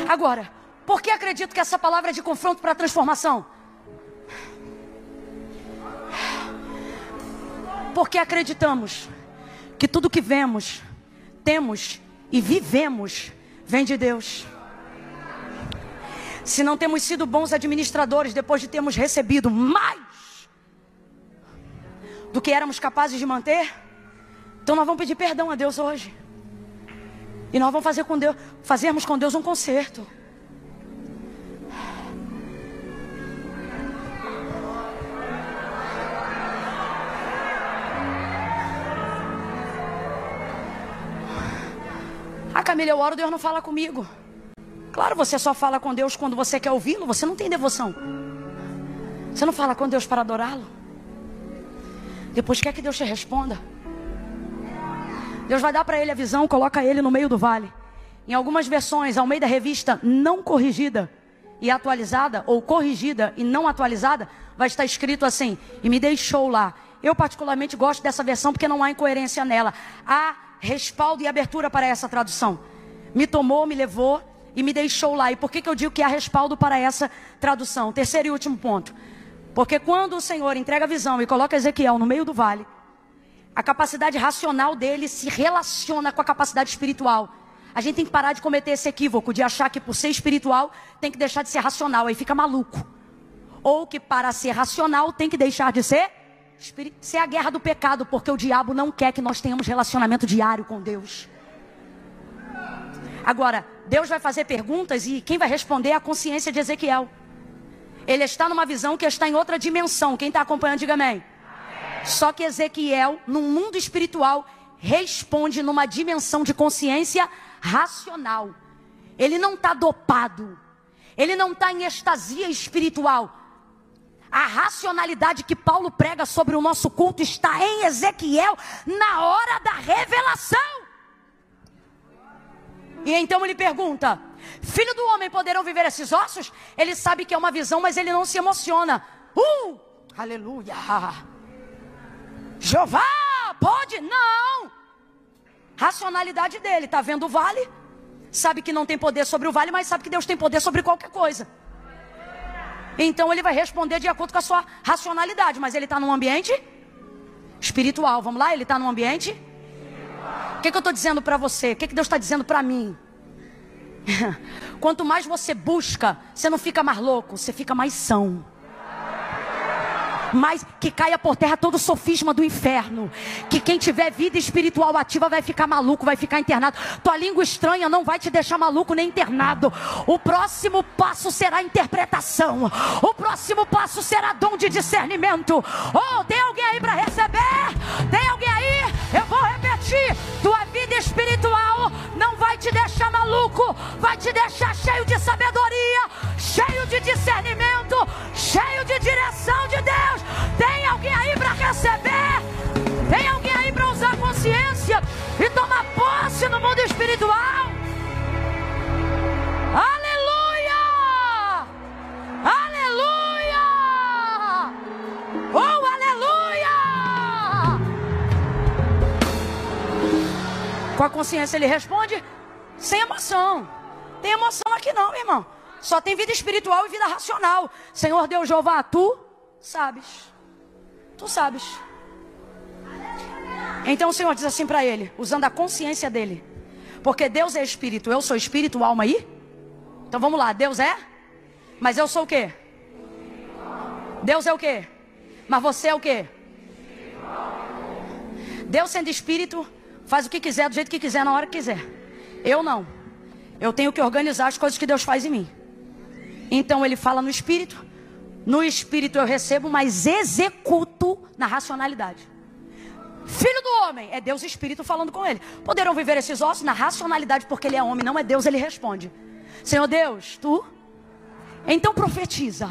Agora, por que acredito que essa palavra é de confronto para a transformação? Porque acreditamos que tudo que vemos, temos e vivemos vem de Deus. Se não temos sido bons administradores depois de termos recebido mais do que éramos capazes de manter, então nós vamos pedir perdão a Deus hoje. E nós vamos fazermos com Deus um concerto. Ah, Camila, eu oro, Deus não fala comigo. Claro, você só fala com Deus quando você quer ouvi-lo. Você não tem devoção. Você não fala com Deus para adorá-lo. Depois quer que Deus te responda. Deus vai dar para ele a visão, coloca ele no meio do vale. Em algumas versões, ao meio da revista não corrigida e atualizada, ou corrigida e não atualizada, vai estar escrito assim: e me deixou lá. Eu particularmente gosto dessa versão porque não há incoerência nela. Há respaldo e abertura para essa tradução. Me tomou, me levou e me deixou lá. E por que eu digo que há respaldo para essa tradução? Terceiro e último ponto. Porque quando o Senhor entrega a visão e coloca Ezequiel no meio do vale, a capacidade racional dele se relaciona com a capacidade espiritual. A gente tem que parar de cometer esse equívoco de achar que por ser espiritual tem que deixar de ser racional, aí fica maluco. Ou que para ser racional tem que deixar de ser espiritual. Isso é a guerra do pecado, porque o diabo não quer que nós tenhamos relacionamento diário com Deus. Agora, Deus vai fazer perguntas e quem vai responder é a consciência de Ezequiel. Ele está numa visão que está em outra dimensão. Quem está acompanhando, diga amém. Só que Ezequiel, num mundo espiritual, responde numa dimensão de consciência racional. Ele não está dopado. Ele não está em estasia espiritual. A racionalidade que Paulo prega sobre o nosso culto está em Ezequiel na hora da revelação. E então ele pergunta: filho do homem, poderão viver esses ossos? Ele sabe que é uma visão, mas ele não se emociona. Aleluia. Jeová, pode? Não. Racionalidade dele, está vendo o vale? Sabe que não tem poder sobre o vale, mas sabe que Deus tem poder sobre qualquer coisa. Então ele vai responder de acordo com a sua racionalidade. Mas ele está num ambiente espiritual. Vamos lá? Ele está num ambiente espiritual. O que eu estou dizendo para você? O que Deus está dizendo para mim? Quanto mais você busca, você não fica mais louco, você fica mais são. Mas que caia por terra todo o sofisma do inferno. Que quem tiver vida espiritual ativa vai ficar maluco, vai ficar internado. Tua língua estranha não vai te deixar maluco nem internado. O próximo passo será interpretação. O próximo passo será dom de discernimento. Oh, tem alguém aí para receber? Tem alguém aí? Eu vou repetir. Tua vida espiritual não vai te deixar maluco, vai te deixar cheio de sabedoria, cheio de discernimento, cheio de direção de Deus. Tem alguém aí para receber? Tem alguém aí para usar consciência e tomar posse no mundo espiritual? Aleluia! Aleluia! Oh, aleluia! Com a consciência ele responde sem emoção. Tem emoção aqui não, meu irmão. Só tem vida espiritual e vida racional. Senhor Deus Jeová, tu sabes. Tu sabes. Então o Senhor diz assim para ele, usando a consciência dele. Porque Deus é espírito, eu sou espírito, alma aí? Então vamos lá, Deus é? Mas eu sou o quê? Deus é o quê? Mas você é o quê? Deus sendo espírito, faz o que quiser, do jeito que quiser, na hora que quiser. Eu não. Eu tenho que organizar as coisas que Deus faz em mim. Então ele fala no espírito. No espírito eu recebo, mas executo na racionalidade. Filho do homem, é Deus espírito falando com ele. Poderão viver esses ossos? Na racionalidade, porque ele é homem, não é Deus, ele responde. Senhor Deus, tu? Então profetiza.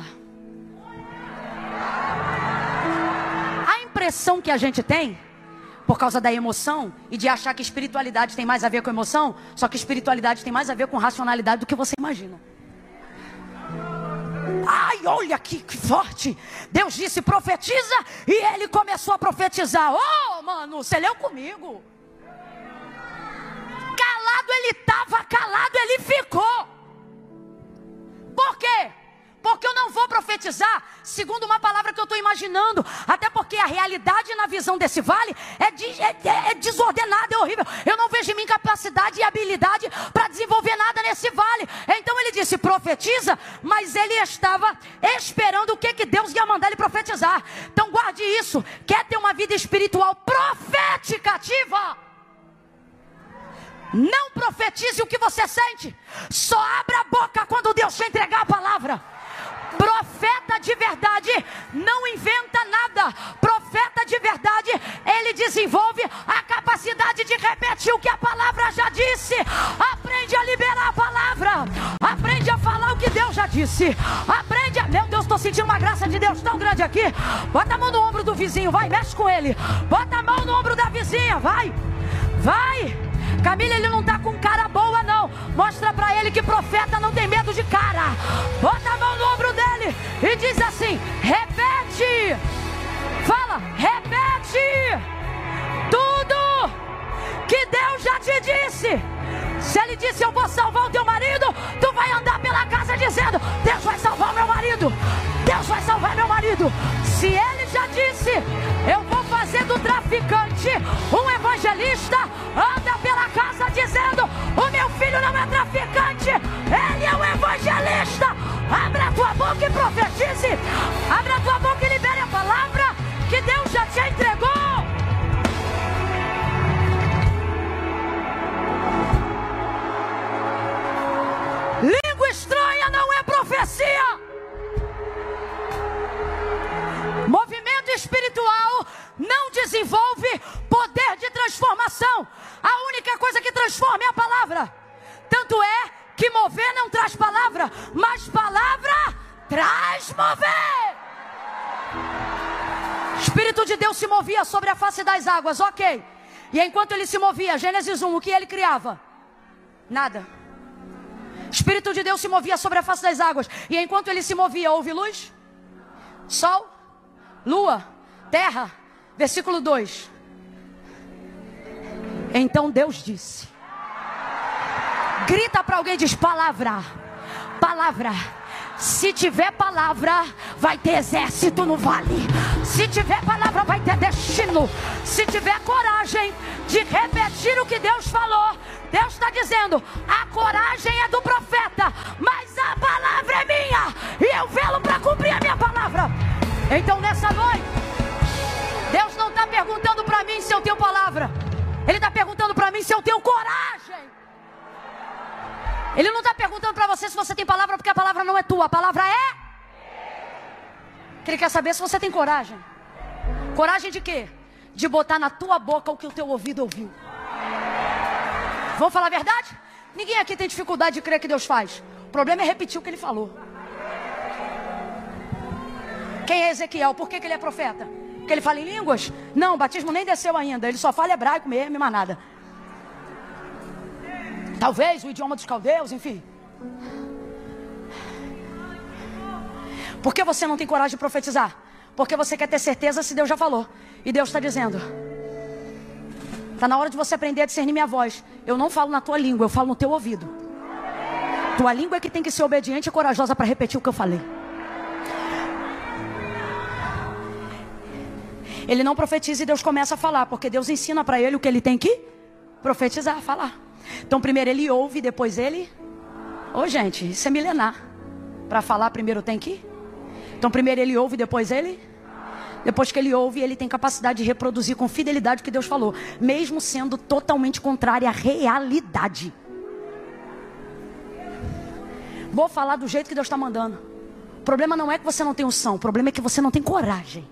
A impressão que a gente tem, por causa da emoção e de achar que espiritualidade tem mais a ver com emoção, só que espiritualidade tem mais a ver com racionalidade do que você imagina. Ai, olha que forte. Deus disse profetiza e ele começou a profetizar. Oh, mano, você leu comigo. Calado ele estava, calado ele ficou. Por quê? Porque eu não vou profetizar segundo uma palavra que eu estou imaginando. Até porque a realidade na visão desse vale é desordenada, é horrível. Eu não vejo em mim capacidade e habilidade para desenvolver nada nesse vale. Então ele disse profetiza, mas ele estava esperando o que Deus ia mandar ele profetizar. Então guarde isso. Quer ter uma vida espiritual profética ativa? Não profetize o que você sente. Só abra a boca quando Deus te entregar a palavra. Profeta de verdade não inventa nada. Profeta de verdade, ele desenvolve a capacidade de repetir o que a palavra já disse. Aprende a liberar a palavra. Aprende a falar o que Deus já disse. Aprende a... Meu Deus, estou sentindo uma graça de Deus tão grande aqui. Bota a mão no ombro do vizinho, vai, mexe com ele. Bota a mão no ombro da vizinha, vai. Vai. Camila, ele não está com cara boa não. Mostra para ele que profeta não tem medo de cara. Bota a mão no ombro dele e diz assim, repete. Fala, repete tudo que Deus já te disse. Se ele disse eu vou salvar o teu marido, tu vai andar pela casa dizendo Deus vai salvar meu marido. Deus vai salvar meu marido. querido, se ele já disse, eu vou fazer do traficante um evangelista, anda pela casa dizendo, o meu filho não é traficante, ele é um evangelista. Abra a tua boca e profetize. Abra a tua boca e libere a palavra que Deus já te entregou. Língua estranha não é profecia. Movimento espiritual não desenvolve poder de transformação. A única coisa que transforma é a palavra. Tanto é que mover não traz palavra, mas palavra traz mover. O Espírito de Deus se movia sobre a face das águas, ok. E enquanto ele se movia, Gênesis 1, o que ele criava? Nada. O Espírito de Deus se movia sobre a face das águas. E enquanto ele se movia, houve luz? Sol? Lua? Terra? Versículo 2. Então Deus disse. Grita para alguém e diz, palavra. Palavra. Se tiver palavra, vai ter exército no vale. Se tiver palavra, vai ter destino. Se tiver coragem de repetir o que Deus falou, Deus está dizendo, a coragem é do profeta, mas a palavra é minha, e eu velo para cumprir a minha palavra. Então nessa noite, Deus não está perguntando para mim se eu tenho palavra, Ele está perguntando para mim se eu tenho coragem. Ele não está perguntando para você se você tem palavra, porque a palavra não é tua, a palavra é. Ele quer saber se você tem coragem. Coragem de quê? De botar na tua boca o que o teu ouvido ouviu. Vamos falar a verdade? Ninguém aqui tem dificuldade de crer que Deus faz. O problema é repetir o que ele falou. Quem é Ezequiel? Por que ele é profeta? Porque ele fala em línguas? Não, o batismo nem desceu ainda. Ele só fala hebraico mesmo e mais nada. Talvez o idioma dos caldeus, enfim. Por que você não tem coragem de profetizar? Porque você quer ter certeza se Deus já falou. E Deus está dizendo, está na hora de você aprender a discernir minha voz. Eu não falo na tua língua, eu falo no teu ouvido. Tua língua é que tem que ser obediente e corajosa para repetir o que eu falei. Ele não profetiza e Deus começa a falar, porque Deus ensina para ele o que ele tem que profetizar, falar. Então primeiro ele ouve, depois ele... Ô gente, isso é milenar. Para falar primeiro tem que... Então primeiro ele ouve, depois ele... Depois que ele ouve, ele tem capacidade de reproduzir com fidelidade o que Deus falou, mesmo sendo totalmente contrário à realidade. Vou falar do jeito que Deus está mandando. O problema não é que você não tem unção, o problema é que você não tem coragem.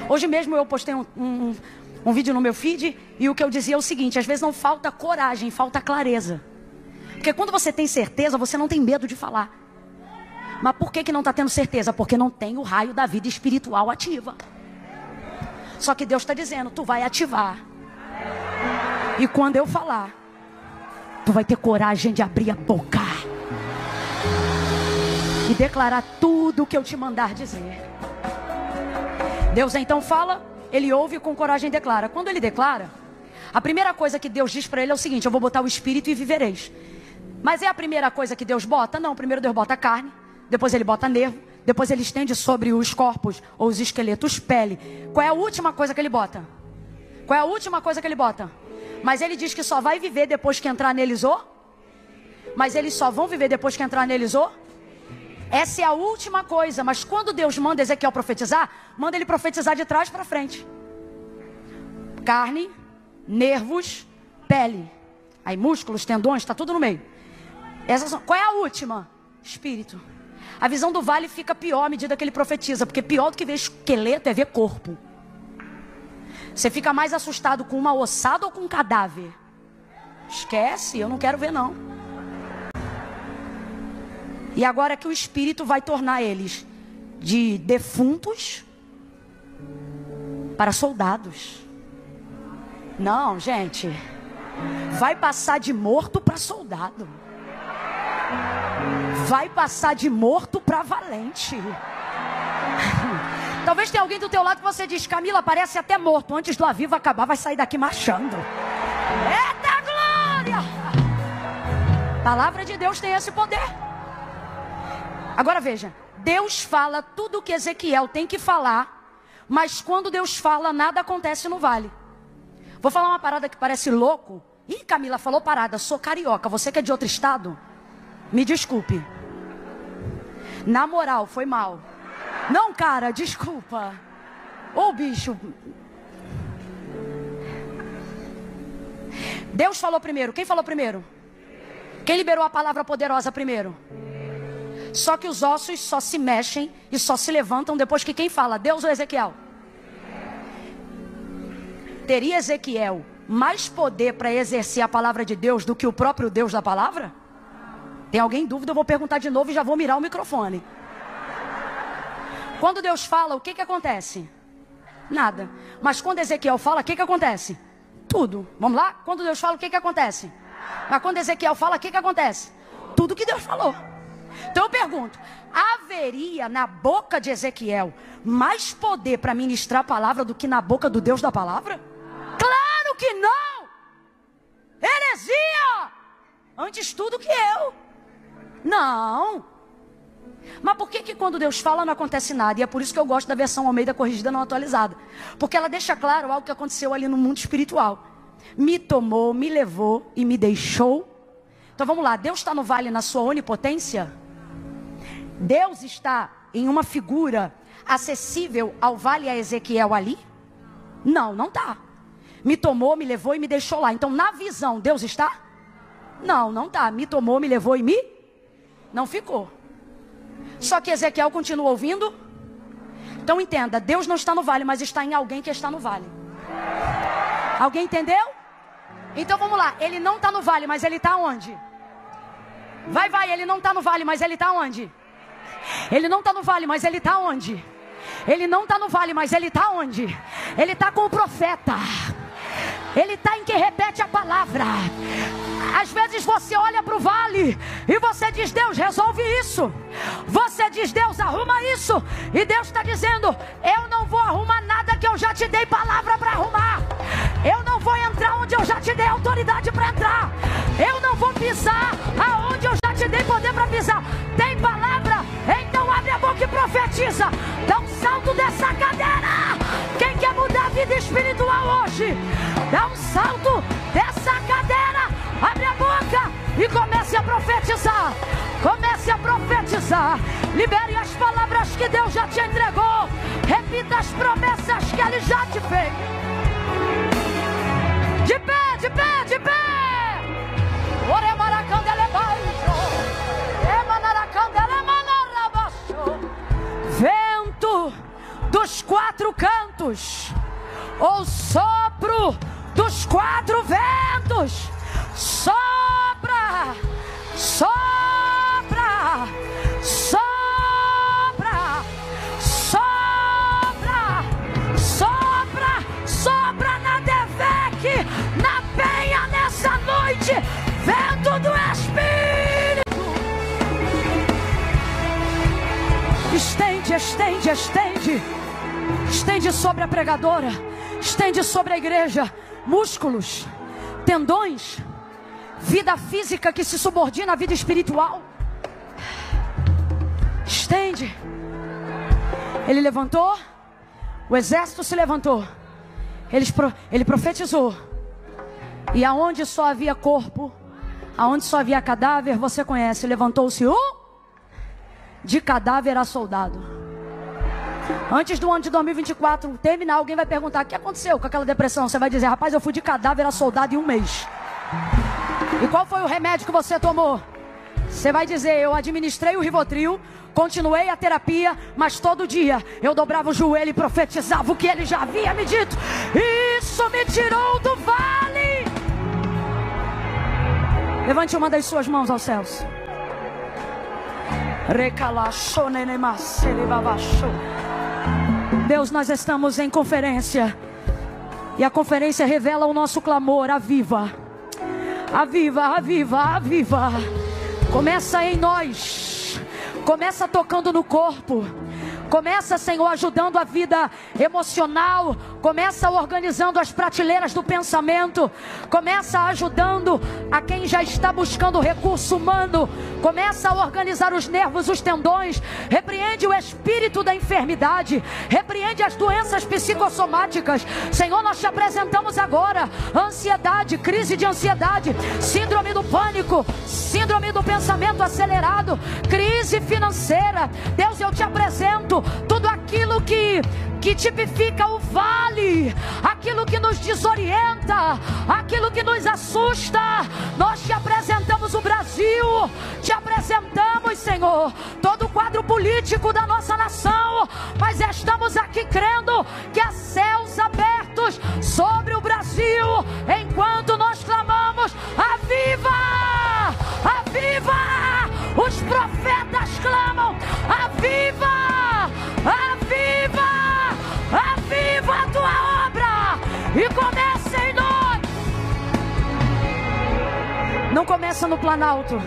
Hoje mesmo eu postei um vídeo no meu feed, e o que eu dizia é o seguinte, às vezes não falta coragem, falta clareza. Porque quando você tem certeza, você não tem medo de falar. Mas por que não está tendo certeza? Porque não tem o raio da vida espiritual ativa. Só que Deus está dizendo, tu vai ativar. E quando eu falar, tu vai ter coragem de abrir a boca e declarar tudo o que eu te mandar dizer. Deus então fala, ele ouve e com coragem declara. Quando ele declara, a primeira coisa que Deus diz para ele é o seguinte, eu vou botar o espírito e vivereis. Mas é a primeira coisa que Deus bota? Não, primeiro Deus bota carne, depois ele bota nervo, depois ele estende sobre os corpos ou os esqueletos pele. Qual é a última coisa que ele bota? Qual é a última coisa que ele bota? Mas ele diz que só vai viver depois que entrar neles o? Mas eles só vão viver depois que entrar neles o? Essa é a última coisa. Mas quando Deus manda Ezequiel profetizar, manda ele profetizar de trás para frente. Carne, nervos, pele. Aí músculos, tendões, está tudo no meio. Qual é a última? Espírito. A visão do vale fica pior à medida que ele profetiza, porque pior do que ver esqueleto é ver corpo. Você fica mais assustado com uma ossada ou com um cadáver? Esquece, eu não quero ver não. E agora é que o Espírito vai tornar eles de defuntos para soldados. Não, gente. Vai passar de morto para soldado. Vai passar de morto para valente. Talvez tenha alguém do teu lado que você diz, Camila, parece até morto. Antes do avivo acabar, vai sair daqui marchando. Eita glória! A palavra de Deus tem esse poder. Agora veja, Deus fala tudo o que Ezequiel tem que falar, mas quando Deus fala, nada acontece no vale. Vou falar uma parada que parece louco. Ih, Camila falou parada, sou carioca, você que é de outro estado? Me desculpe. Na moral, foi mal. Não, cara, desculpa. Ô, bicho. Deus falou primeiro. Quem falou primeiro? Quem liberou a palavra poderosa primeiro? Só que os ossos só se mexem e só se levantam depois que quem fala? Deus ou Ezequiel? Teria Ezequiel mais poder para exercer a palavra de Deus do que o próprio Deus da palavra? Tem alguém em dúvida? Eu vou perguntar de novo e já vou mirar o microfone. Quando Deus fala, o que acontece? Nada. Mas quando Ezequiel fala, o que acontece? Tudo. Vamos lá? Quando Deus fala, o que acontece? Mas quando Ezequiel fala, o que acontece? Tudo que Deus falou. Então eu pergunto, haveria na boca de Ezequiel mais poder para ministrar a palavra do que na boca do Deus da palavra? Claro que não! Heresia! Antes tudo que eu. Não. Mas por que quando Deus fala não acontece nada? E é por isso que eu gosto da versão Almeida corrigida não atualizada. Porque ela deixa claro algo que aconteceu ali no mundo espiritual. Me tomou, me levou e me deixou. Então vamos lá, Deus está no vale na sua onipotência? Deus está em uma figura acessível ao vale a Ezequiel ali? Não, não está. Me tomou, me levou e me deixou lá. Então na visão, Deus está? Não, não está. Me tomou, me levou e me... Não ficou. Só que Ezequiel continua ouvindo. Então entenda, Deus não está no vale, mas está em alguém que está no vale. Alguém entendeu? Então vamos lá, ele não está no vale, mas ele está onde? Vai, ele não está no vale, mas ele está onde? Ele não está no vale, mas ele está onde? Ele não está no vale, mas ele está onde? Ele está com o profeta. Ele está em quem repete a palavra. Às vezes você olha para o vale e você diz, Deus, resolve isso. Você diz, Deus, arruma isso. E Deus está dizendo, eu não vou arrumar nada que eu já te dei palavra para arrumar. Eu não vou entrar onde eu já te dei autoridade para entrar. Eu não vou pisar aonde eu já te dei poder para pisar. Tem palavra? Então abre a boca e profetiza. Dá um salto dessa cadeira. Quem quer mudar a vida espiritual hoje? Dá um salto dessa cadeira. Abre a boca e comece a profetizar. Comece a profetizar. Libere as palavras que Deus já te entregou. Repita as promessas que Ele já te fez. De pé, de pé, de pé. Vento dos quatro cantos, ou sopro dos quatro ventos, sopra, sopra, sopra, sopra, sopra, sopra na Devec, na Penha nessa noite, vento do Espírito. Estende, estende, estende. Estende sobre a pregadora. Estende sobre a igreja. Músculos, tendões, vida física que se subordina à vida espiritual. Estende. Ele levantou. O exército se levantou. Ele profetizou. E aonde só havia corpo, aonde só havia cadáver, você conhece. Levantou-se de cadáver a soldado. Antes do ano de 2024 terminar, alguém vai perguntar: o que aconteceu com aquela depressão? Você vai dizer: rapaz, eu fui de cadáver a soldado em um mês. E qual foi o remédio que você tomou? Você vai dizer: eu administrei o Rivotril, continuei a terapia, mas todo dia eu dobrava o joelho e profetizava o que ele já havia me dito. Isso me tirou do vale. Levante uma das suas mãos aos céus. Deus, nós estamos em conferência. E a conferência revela o nosso clamor. Aviva, aviva, aviva, aviva. Começa em nós. Começa tocando no corpo. Começa, Senhor, ajudando a vida emocional. Começa organizando as prateleiras do pensamento. Começa ajudando a quem já está buscando recurso humano. Começa a organizar os nervos, os tendões. Repreende o espírito da enfermidade. Repreende as doenças psicossomáticas. Senhor, nós te apresentamos agora ansiedade, crise de ansiedade, síndrome do pânico, síndrome do pensamento acelerado, crise financeira. Deus, eu te apresento tudo aquilo que tipifica o vale, aquilo que nos desorienta, aquilo que nos assusta. Nós te apresentamos o Brasil, te apresentamos, Senhor, todo o quadro político da nossa nação, mas estamos aqui crendo que há céus abertos sobre o Brasil, enquanto nós clamamos: aviva, aviva! Os profetas clamam: aviva, aviva! Aviva a tua obra e começa em nós. Não começa no Planalto,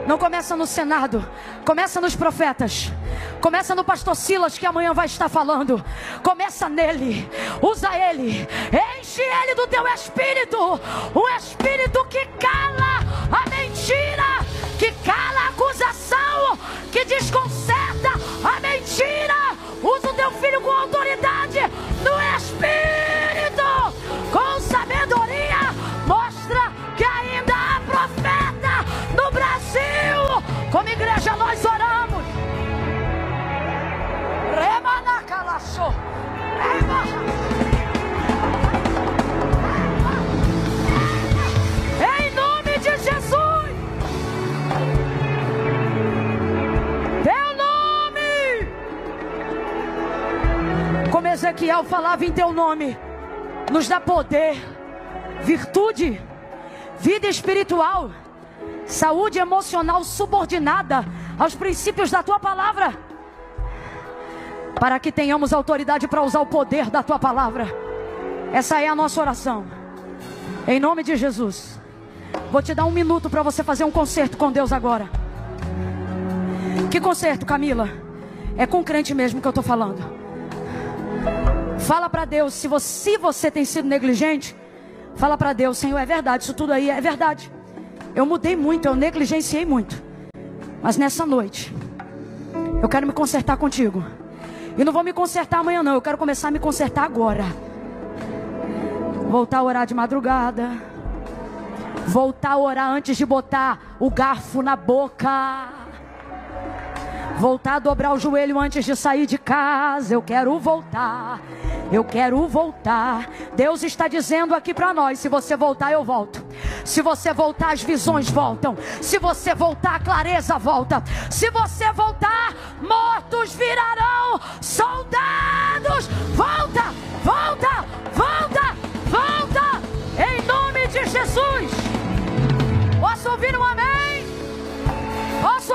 não começa no Senado, começa nos profetas. Começa no pastor Silas, que amanhã vai estar falando. Começa nele, usa ele, enche ele do teu espírito. O espírito que cala a mentira, que cala a acusação, que desconcerta a mentira. Usa o teu filho com autoridade no espírito, com sabedoria. Mostra que ainda há profeta no Brasil. Como igreja nós oramos. Em nome de Jesus. Teu nome. Como Ezequiel falava em teu nome, nos dá poder, virtude, vida espiritual, saúde emocional subordinada aos princípios da tua palavra, para que tenhamos autoridade para usar o poder da tua palavra. Essa é a nossa oração, em nome de Jesus. Vou te dar 1 minuto para você fazer um concerto com Deus agora. Que concerto, Camila? É com crente mesmo que eu estou falando. Fala para Deus, se você tem sido negligente, fala para Deus: Senhor, é verdade, isso tudo aí é verdade. Eu mudei muito, eu negligenciei muito. Mas nessa noite, eu quero me consertar contigo. E não vou me consertar amanhã não, eu quero começar a me consertar agora. Voltar a orar de madrugada. Voltar a orar antes de botar o garfo na boca. Voltar a dobrar o joelho antes de sair de casa. Eu quero voltar. Eu quero voltar. Deus está dizendo aqui para nós: se você voltar, eu volto. Se você voltar, as visões voltam. Se você voltar, a clareza volta. Se você voltar, mortos virarão soldados. Volta, volta, volta, volta. Em nome de Jesus. Posso ouvir um amém? Posso